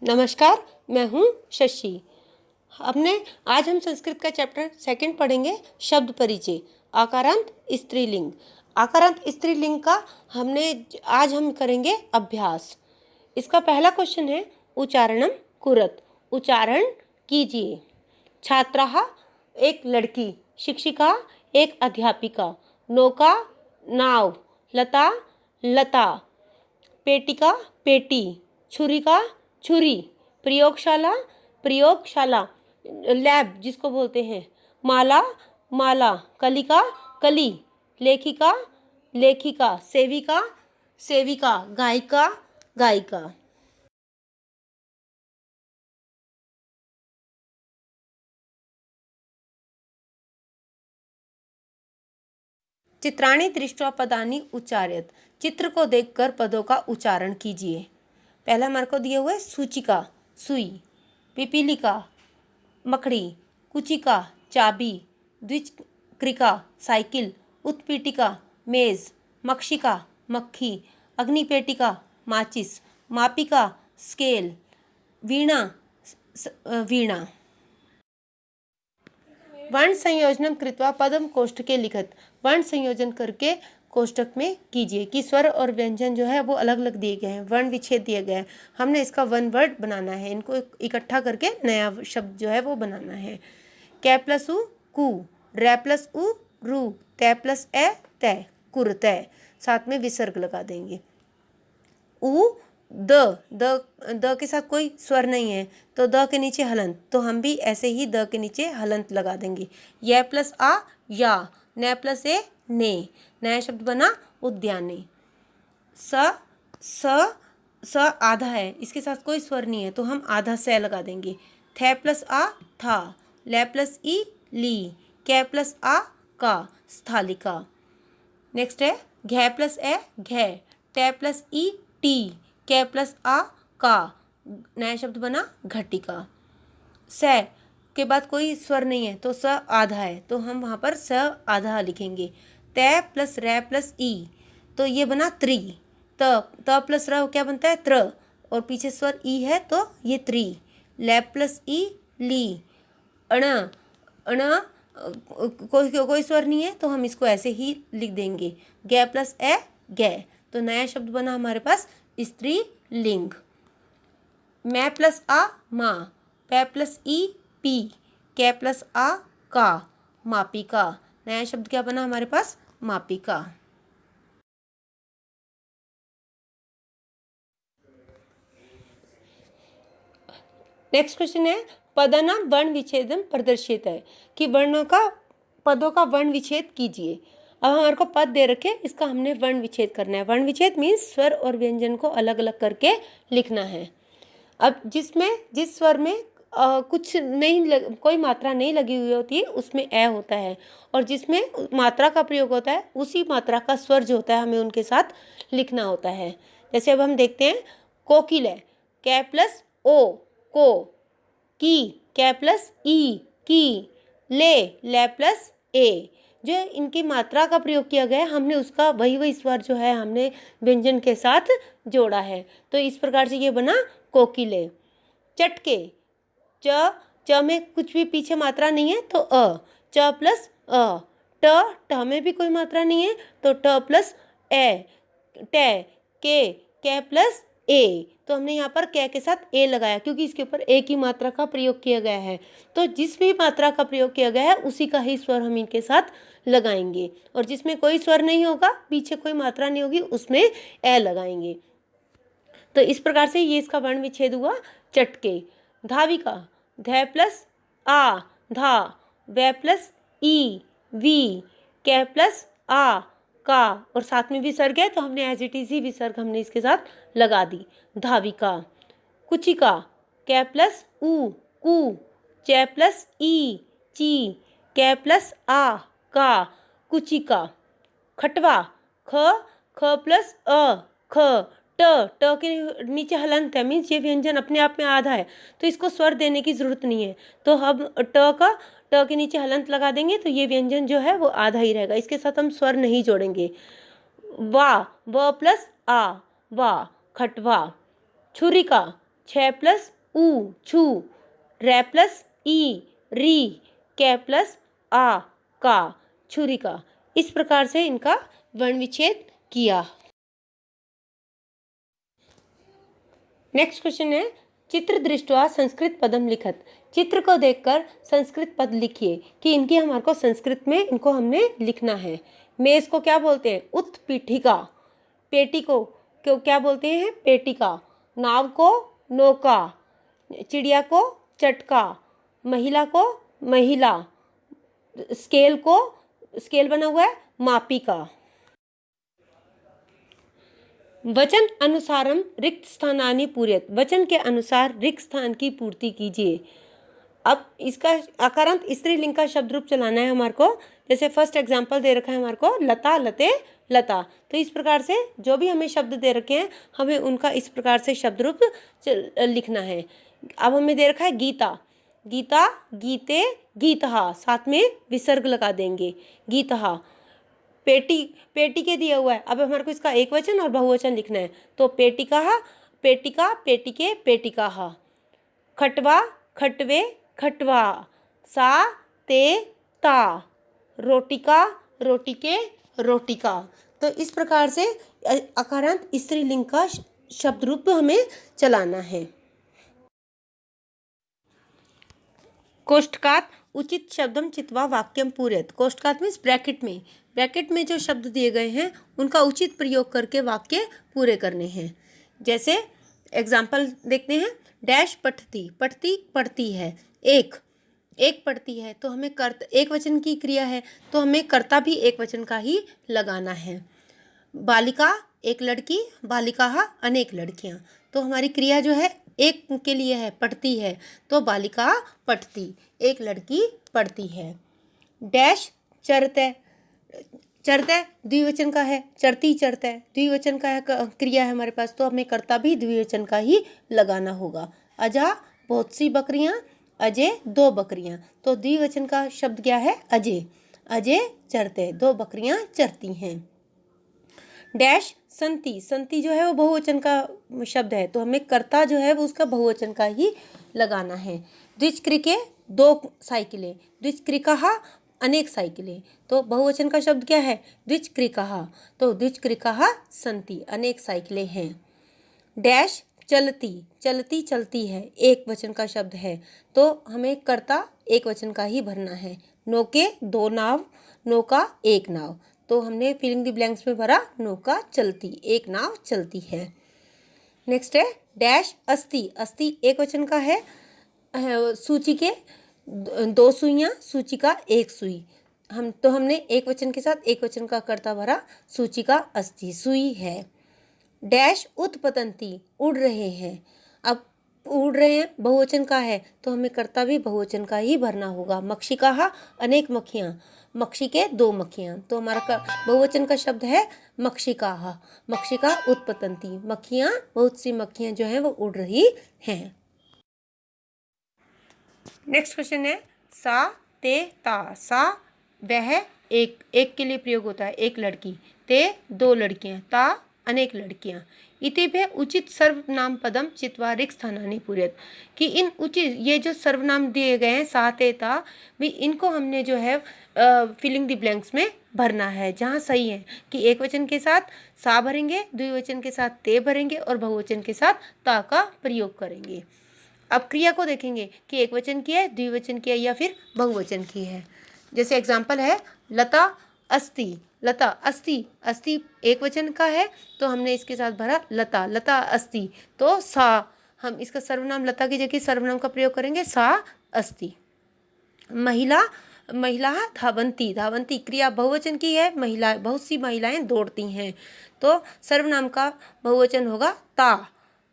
नमस्कार, मैं हूँ शशि। आज हम संस्कृत का चैप्टर 2 पढ़ेंगे, शब्द परिचय। आकारांत स्त्रीलिंग। आकारांत स्त्रीलिंग का आज हम करेंगे अभ्यास। इसका पहला क्वेश्चन है उच्चारणम कुरत। उच्चारण कीजिए। छात्राः एक लड़की, शिक्षिका एक अध्यापिका, नौका नाव, लता लता, पेटिका पेटी, छुरिका छुरी, प्रयोगशाला प्रयोगशाला, लैब जिसको बोलते हैं, माला माला, कलिका कली, लेखिका लेखिका, सेविका सेविका, गायिका गायिका। चित्राणि दृष्ट्वा पदानि उच्चार्यत। चित्र को देखकर पदों का उच्चारण कीजिए। पहला हमारे को दिए हुए सूचिका सुई, पिपीलिका मकड़ी, कुचिका चाबी, द्विचक्रिका साइकिल, उत्पीठिका मेज, मक्षिका मक्खी, अग्निपेटिका माचिस, मापिका स्केल, वीणा वीणा। वर्ण संयोजन कृत्वा पदम कोष्ठके लिखत। वर्ण संयोजन करके कोष्ठक में कीजिए कि स्वर और व्यंजन जो है वो अलग अलग दिए गए हैं, वर्ण विच्छेद दिए गए हैं। हमने इसका वन वर्ड बनाना है, इनको इकट्ठा करके नया शब्द जो है वो बनाना है। कै प्लस उ कु, रै प्लस उ रू, तै प्लस ए तय, कुरतय। साथ में विसर्ग लगा देंगे। उ द के साथ कोई स्वर नहीं है तो द के नीचे हलंत, तो हम भी ऐसे ही द के नीचे हलंत लगा देंगे। य प्लस आ या, न प्लस ए ने, नया शब्द बना उद्याने। स आधा है, इसके साथ कोई स्वर नहीं है तो हम आधा से लगा देंगे। थ प्लस आ था, ल प्लस ई ली, कै प्लस आ का, स्थालिका। नेक्स्ट है घै प्लस ए घै, टे प्लस ई टी, कै प्लस आ का, नया शब्द बना घटिका। स के बाद कोई स्वर नहीं है तो स आधा है तो हम वहाँ पर स आधा लिखेंगे। तै प्लस रै प्लस ई तो ये बना त्रि। त प्लस र क्या बनता है त्र, और पीछे स्वर ई है तो ये त्रि। लै प्लस ई ली, अण अण कोई स्वर नहीं है तो हम इसको ऐसे ही लिख देंगे। गै प्लस ए गै, तो नया शब्द बना हमारे पास स्त्री लिंग। मै प्लस आ माँ, पै प्लस ई पी, कै प्लस आ का, मापिका। नया शब्द क्या बना हमारे पास मापिका। नेक्स्ट क्वेश्चन है पदना वर्ण विच्छेदम प्रदर्शित है कि पदों का वर्ण विच्छेद कीजिए। अब हमारे को पद दे रखे, इसका हमने वर्ण विच्छेद करना है। वर्ण विच्छेद मीन्स स्वर और व्यंजन को अलग अलग करके लिखना है। अब जिस स्वर में कोई मात्रा नहीं लगी हुई होती है उसमें ए होता है, और जिसमें मात्रा का प्रयोग होता है उसी मात्रा का स्वर जो होता है हमें उनके साथ लिखना होता है। जैसे अब हम देखते हैं कोकिल है, कै प्लस ओ को, की कै प्लस ई की, ले प्लस ए। जो इनकी मात्रा का प्रयोग किया गया है हमने उसका वही स्वर जो है हमने व्यंजन के साथ जोड़ा है। तो इस प्रकार से ये बना कोकिले। चटके, च में कुछ भी पीछे मात्रा नहीं है तो अ, च प्लस अ। ट में भी कोई मात्रा नहीं है तो ट प्लस ए। टे, कै प्लस ए, तो हमने यहाँ पर कै के साथ ए लगाया क्योंकि इसके ऊपर ए की मात्रा का प्रयोग किया गया है। तो जिस भी मात्रा का प्रयोग किया गया है उसी का ही स्वर हम इनके साथ लगाएंगे, और जिसमें कोई स्वर नहीं होगा, पीछे कोई मात्रा नहीं होगी, उसमें ए लगाएंगे। तो इस प्रकार से ये इसका वर्ण विच्छेद हुआ चटके। धाविका, ध प्लस आ धा, वै प्लस ई वी, कै प्लस आ का, और साथ में विसर्ग है तो हमने एज इट इज ही विसर्ग हमने इसके साथ लगा दी। धाविका। कुचिका, कै प्लस उ कु, चै प्लस ई ची, कै प्लस आ का, कुचिका। खटवा, ख प्लस अ ख, ट के नीचे हलंत है, मीन्स ये व्यंजन अपने आप में आधा है तो इसको स्वर देने की जरूरत नहीं है, तो हम ट के नीचे हलंत लगा देंगे तो ये व्यंजन जो है वो आधा ही रहेगा, इसके साथ हम स्वर नहीं जोड़ेंगे। वा, व प्लस आ वा, खटवा। छुरिका, छ प्लस ऊ छू, रै प्लस ई री, कै प्लस आ का छुरिका। इस प्रकार से इनका वर्ण विच्छेद किया। नेक्स्ट क्वेश्चन है, चित्र दृष्ट्वा संस्कृत पदम लिखत। चित्र को देखकर संस्कृत पद लिखिए कि इनकी हमारे को संस्कृत में इनको हमने लिखना है। मेज को क्या बोलते हैं? उत्पीठिका। पेटी को क्या बोलते हैं? पेटिका। नाव को नौका, चिड़िया को चटका, महिला को महिला, स्केल को, स्केल बना हुआ है मापिका। वचन अनुसारम रिक्त स्थानानि पूर्यत। वचन के अनुसार रिक्त स्थान की पूर्ति कीजिए। अब इसका आकारांत स्त्रीलिंग का शब्द रूप चलाना है हमारे को। जैसे फर्स्ट एग्जांपल दे रखा है हमारे को, लता लते लता। तो इस प्रकार से जो भी हमें शब्द दे रखे हैं हमें उनका इस प्रकार से शब्द रूप लिखना है। अब हमें दे रखा है गीता, गीता गीते गीतहा, साथ में विसर्ग लगा देंगे गीतहा। पेटी, पेटी के दिया हुआ है, अब हमारे को इसका एक वचन और बहुवचन लिखना है। तो पेटिका, पेटिका, पेटिके, पेटिकाहा। खटवा, खटवे, खटवा, सा ते ता, रोटिका, रोटिके, रोटिका। तो इस प्रकार से अकारांत स्त्रीलिंग का शब्द रूप हमें चलाना है। कोष्ठकात उचित शब्दम चित्वा वाक्यम पूरयत। कोष्ठकात मीन्स ब्रैकेट में, ब्रैकेट में जो शब्द दिए गए हैं उनका उचित प्रयोग करके वाक्य पूरे करने हैं। जैसे एग्जाम्पल देखते हैं, डैश पठती, पठती पढ़ती है, एक पढ़ती है, तो हमें एक वचन की क्रिया है तो हमें कर्ता भी एक वचन का ही लगाना है। बालिका एक लड़की, बालिका अनेक लड़कियां, तो हमारी क्रिया जो है एक के लिए है, पढ़ती है, तो बालिका पढ़ती, एक लड़की पढ़ती है। डैश चरते, चरते द्विवचन का है, चरती चरते द्विवचन का है, क्रिया है हमारे पास, तो हमें कर्ता भी द्विवचन का ही लगाना होगा। अजा बहुत सी बकरियां, अजय दो बकरियां, तो द्विवचन का शब्द क्या है? अजय, अजय चरते, दो बकरियां चरती हैं। डैश संति, संति जो है वो बहुवचन का शब्द है, तो हमें कर्ता जो है वो उसका बहुवचन का ही लगाना है। द्विचक्रिके दो साइकिलें, द्विचक्रिकाः अनेक साइकिलें, तो बहुवचन का शब्द क्या है? द्विचक्रिकाः, तो द्विचक्रिकाः संति, अनेक साइकिलें हैं। डैश चलती, चलती चलती है, एक वचन का शब्द है, तो हमें कर्ता एक वचन का ही भरना है। नौके दो नाव, नौका एक नाव, तो हमने फिलिंग द ब्लैंक्स में भरा नौका चलती, एक नाव चलती है। नेक्स्ट है डैश अस्ति, अस्ति एक वचन का है, सूची के दो सुइयां, सूची का एक सुई, हमने एक वचन के साथ एक वचन का कर्ता भरा, सूची का अस्ति, सुई है। डैश उत्पतंती उड़ रहे हैं, अब उड़ रहे हैं बहुवचन का है तो हमें कर्ता भी बहुवचन का ही भरना होगा। मक्षिकाः अनेक मक्खियां, मक्षी के दो मक्खियां, तो हमारा बहुवचन का शब्द है मक्षिकाः, मक्षिका उत्पतंती, मक्खियां, बहुत सी मक्खियां जो हैं वो उड़ रही हैं। नेक्स्ट क्वेश्चन है सा ते ता। सा वह एक के लिए प्रयोग होता है, एक लड़की, ते दो लड़कियां, ता अनेक लड़कियां। इतिभ्य उचित सर्वनाम पदम चित्वा रिक्त स्थानानि पूरयत, कि इन उचित ये जो सर्वनाम दिए गए हैं सा ते ता, भी इनको हमने जो है फिलिंग द ब्लैंक्स में भरना है जहाँ सही है कि एक वचन के साथ सा भरेंगे, द्विवचन के साथ ते भरेंगे और बहुवचन के साथ ता का प्रयोग करेंगे। अब क्रिया को देखेंगे कि एक वचन की है, द्विवचन की है या फिर बहुवचन की है। जैसे एग्जाम्पल है लता अस्ति, लता अस्ति, अस्ति एक वचन का है तो हमने इसके साथ भरा लता, लता अस्ति, तो सा, हम इसका सर्वनाम लता की जगह सर्वनाम का प्रयोग करेंगे सा अस्ति। महिला, महिला धावंती, धावंती क्रिया बहुवचन की है, महिला बहुत सी महिलाएं दौड़ती हैं, तो सर्वनाम का बहुवचन होगा ता,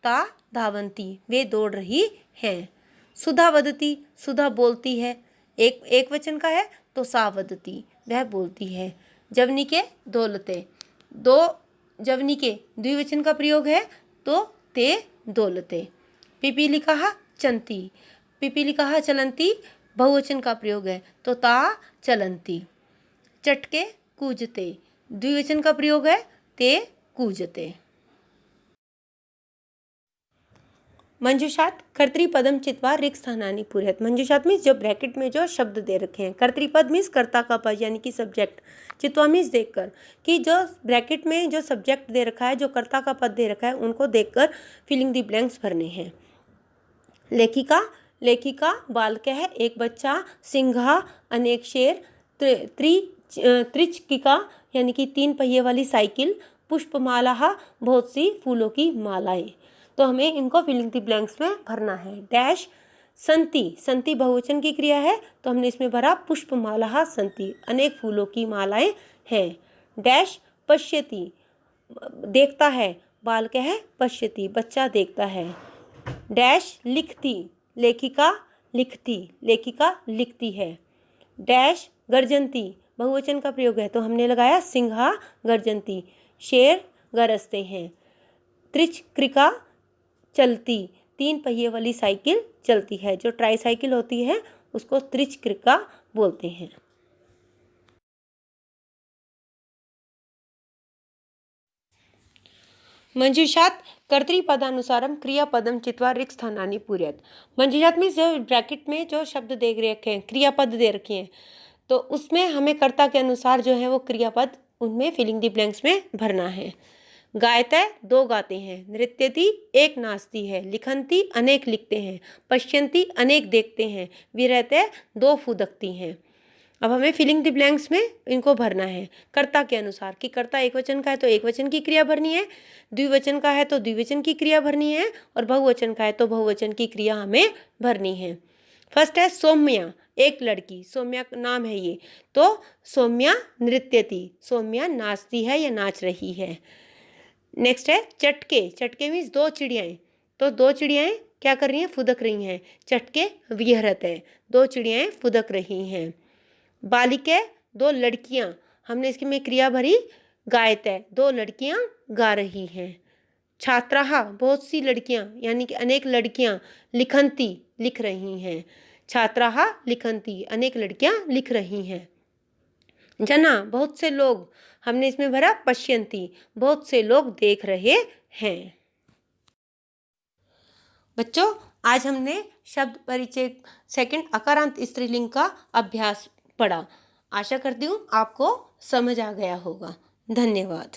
ता धावंती, वे दौड़ रही हैं। सुधा वदती, सुधा बोलती है, एक वचन का है तो सा वदती, वह बोलती है। जवनिके दौलते, दो जवनिके द्विवचन का प्रयोग है तो ते दौलते। पिपीलिका चंती, पिपीलिका चलंती बहुवचन का प्रयोग है तो ता चलंती। चटके कूजते द्विवचन का प्रयोग है ते कूजते। मंजूषात कर्तृपदम चित्वा रिक्त स्थानानि पूरयत। मंजूषात मीन्स जो ब्रैकेट में जो शब्द दे रखे हैं, कर्तृपद मीन्स कर्ता का पद यानी कि सब्जेक्ट, चित्वा मीन्स देखकर, कि जो ब्रैकेट में जो सब्जेक्ट दे रखा है, जो कर्ता का पद दे रखा है, उनको देखकर फिलिंग द ब्लैंक्स भरने हैं। लेखिका बालकः एक बच्चा, सिंह अनेक शेर, त्रिचकिका यानी कि 3 पहिए वाली साइकिल, पुष्पमाला बहुत सी फूलों की मालाएं। तो हमें इनको फिलिंग द ब्लैंक्स में भरना है। डैश संति बहुवचन की क्रिया है, तो हमने इसमें भरा पुष्पमाला संति, अनेक फूलों की मालाएं हैं। डैश पश्यति देखता है, बालकः पश्यति बच्चा देखता है। डैश लिखती लेखिका लिखती है। डैश गर्जंती बहुवचन का प्रयोग है, तो हमने लगाया सिंहा गर्जंती, शेर गरजते हैं। त्रिचक्रिका चलती, 3 पहिए वाली साइकिल चलती है, जो ट्राईसाइकिल होती है उसको त्रिचक्रिका बोलते हैं। मंजूषात कर्तृपदानुसारम क्रियापदम चित्वा रिक्त स्थानानि पूरयत। मंजूषात में जो ब्रैकेट में जो शब्द दे रखे हैं, क्रियापद दे रखे हैं, तो उसमें हमें कर्ता के अनुसार जो है वो क्रियापद उनमें फिलिंग द ब्लैंक्स में भरना है। गायते 2 गाते हैं, नृत्यति 1 नाचती है, लिखंती अनेक लिखते हैं, पश्यंती अनेक देखते हैं, विरहते 2 फुदकती हैं। अब हमें फिलिंग द ब्लैंक्स में इनको भरना है कर्ता के अनुसार, कि कर्ता एकवचन का है तो एकवचन की क्रिया भरनी है, द्विवचन का है तो द्विवचन की क्रिया भरनी है, और बहुवचन का है तो बहुवचन की क्रिया हमें भरनी है। फर्स्ट है सौम्या, एक लड़की, सौम्या नाम है ये, तो सौम्या नृत्यति, सौम्या नाचती है या नाच रही है। नेक्स्ट है चटके मीन्स 2 चिड़ियाएँ, तो 2 चिड़ियाएँ क्या कर रही हैं, फुदक रही हैं। चटके विहरत है, 2 चिड़ियाएँ फुदक रही हैं। बालिके 2 लड़कियाँ, हमने इसकी में क्रिया भरी गायते, 2 लड़कियाँ गा रही हैं। छात्राः बहुत सी लड़कियाँ यानी कि अनेक लड़कियाँ, लिखंती लिख रही हैं। छात्राः लिखंती अनेक लड़कियाँ लिख रही हैं। जना बहुत से लोग, हमने इसमें भरा पश्यंती बहुत से लोग देख रहे हैं। बच्चों आज हमने शब्द परिचय सेकंड अकारांत स्त्रीलिंग का अभ्यास पढ़ा। आशा करती हूँ आपको समझ आ गया होगा। धन्यवाद।